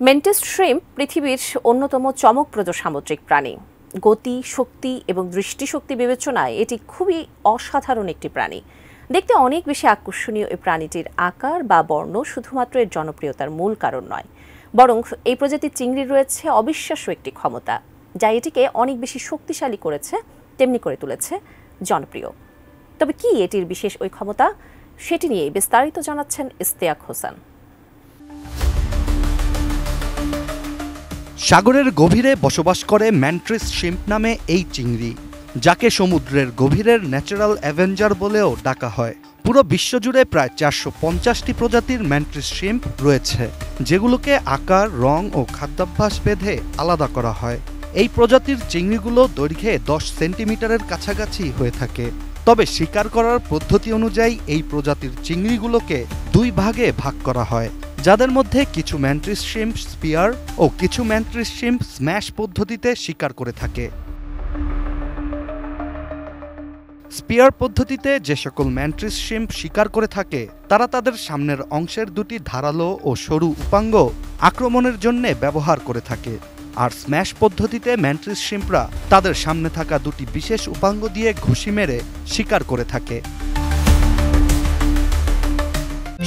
মেন্টিস shrimp পৃথিবীর অন্যতম চমকপ্রদ সামুদ্রিক প্রাণী। গতি, শক্তি এবং দৃষ্টিশক্তি বিবেচনায় এটি খুবই অসাধারণ একটি প্রাণী। দেখতে অনেক বেশি আকর্ষণীয় এই প্রাণীটির আকার বা বর্ণ শুধুমাত্র এর জনপ্রিয়তার মূল কারণ নয়, বরং এই প্রজাতির চিংড়ির রয়েছে অবিশ্বাস্য একটি ক্ষমতা, যা এটিকে অনেক বেশি শক্তিশালী করেছে, তেমনি করে তুলেছে জনপ্রিয়। তবে কি এটির বিশেষ ওই ক্ষমতা, সেটি নিয়ে বিস্তারিত জানাচ্ছেন ইশতিয়াক হোসেন। সাগরের গভীরে বসবাস করে ম্যান্ট্রিস শ্রিম্প নামে এই চিংড়ি, যাকে সমুদ্রের গভীরের ন্যাচারাল অ্যাভেঞ্জার বলেও ডাকা হয়। পুরো বিশ্বজুড়ে প্রায় 450টি প্রজাতির ম্যান্ট্রিস শ্রিম্প রয়েছে, যেগুলোকে আকার, রং ও খাদ্যাভ্যাস ভেদে আলাদা করা হয়। এই প্রজাতির চিংড়িগুলো দৈর্ঘ্যে 10 সেন্টিমিটারের কাছাকাছি হয়ে থাকে। তবে শিকার করার পদ্ধতি অনুযায়ী এই প্রজাতির চিংড়িগুলোকে দুই ভাগে ভাগ করা হয়, যাদের মধ্যে কিছু ম্যান্ট্রিস শ্রিম্প স্পিয়ার ও কিছু ম্যান্ট্রিস শ্রিম্প স্ম্যাশ পদ্ধতিতে শিকার করে থাকে। স্পিয়ার পদ্ধতিতে যে সকল ম্যান্ট্রিস শ্রিম্প শিকার করে থাকে, তারা তাদের সামনের অংশের দুটি ধারালো ও সরু উপাঙ্গ আক্রমণের জন্য ব্যবহার করে থাকে, আর স্ম্যাশ পদ্ধতিতে ম্যান্ট্রিস শ্রিম্পরা তাদের সামনে থাকা দুটি বিশেষ উপাঙ্গ দিয়ে ঘুষি মেরে শিকার করে থাকে।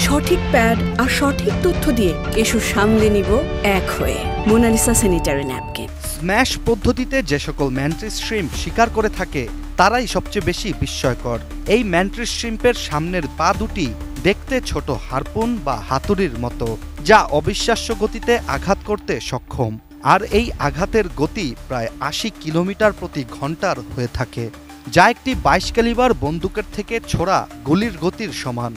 সঠিক প্যাড আর সঠিক তথ্য দিয়ে এসু সামলে নিব এক হয়ে মোনালিসা স্যানিটারি ন্যাপকিন। স্ম্যাশ পদ্ধতিতে যে সকল ম্যান্ট্রিস শ্রিম্প শিকার করে থাকে, তারাই সবচেয়ে বেশি বিস্ময়কর। এই ম্যান্ট্রিস শ্রিম্পের সামনের পা দুটি দেখতে ছোট হারপুন বা হাতুড়ির মতো, যা অবিশ্বাস্য গতিতে আঘাত করতে সক্ষম। আর এই আঘাতের গতি প্রায় 80 কিলোমিটার প্রতি ঘন্টার হয়ে থাকে, যা একটি 22 ক্যালিবার বন্দুকের থেকে ছোড়া গুলির গতির সমান।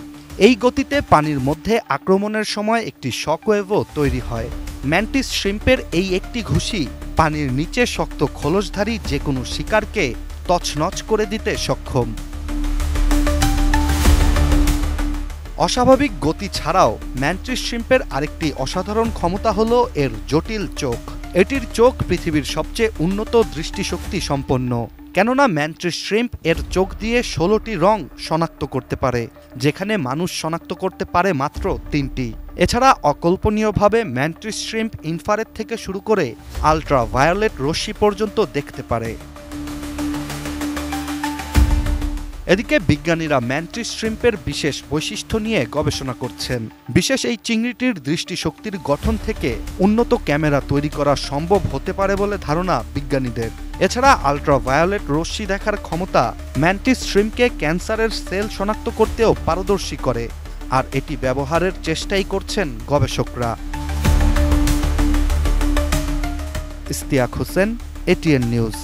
এই গতিতে পানির মধ্যে আক্রমণের সময় একটি শকওয়েভও তৈরি হয়। ম্যান্টিস শ্রিম্পের এই একটি ঘুষি পানির নিচে শক্ত খোলসধারী যে কোনো শিকারকে তছনছ করে দিতে সক্ষম। অস্বাভাবিক গতি ছাড়াও ম্যান্ট্রিস শ্রিম্পের আরেকটি অসাধারণ ক্ষমতা হলো এর জটিল চোখ। এটির চোখ পৃথিবীর সবচেয়ে উন্নত দৃষ্টিশক্তি সম্পন্ন, কেননা ম্যান্ট্রিস শ্রিম্প এর চোখ দিয়ে 16টি রং শনাক্ত করতে পারে, যেখানে মানুষ শনাক্ত করতে পারে মাত্র 3টি। এছাড়া অকল্পনীয়ভাবে ম্যান্ট্রিস শ্রিম্প ইনফ্রারেড থেকে শুরু করে আল্ট্রাভায়োলেট রশ্মি পর্যন্ত দেখতে পারে। এদিকে বিজ্ঞানীরা ম্যান্ট্রিস শ্রিম্পের বিশেষ বৈশিষ্ট্য নিয়ে গবেষণা করছেন। বিশেষ এই চিংড়িটির দৃষ্টিশক্তির গঠন থেকে উন্নত ক্যামেরা তৈরি করা সম্ভব হতে পারে বলে ধারণা বিজ্ঞানীদের। এছাড়া আল্ট্রাভায়োলেট রশ্মি দেখার ক্ষমতা ম্যান্ট্রিস শ্রিম্পকে ক্যান্সারের সেল শনাক্ত করতেও পারদর্শী করে, আর এটি ব্যবহারের চেষ্টাই করছেন গবেষকরা। Ishtiaq Hossain, ATN news.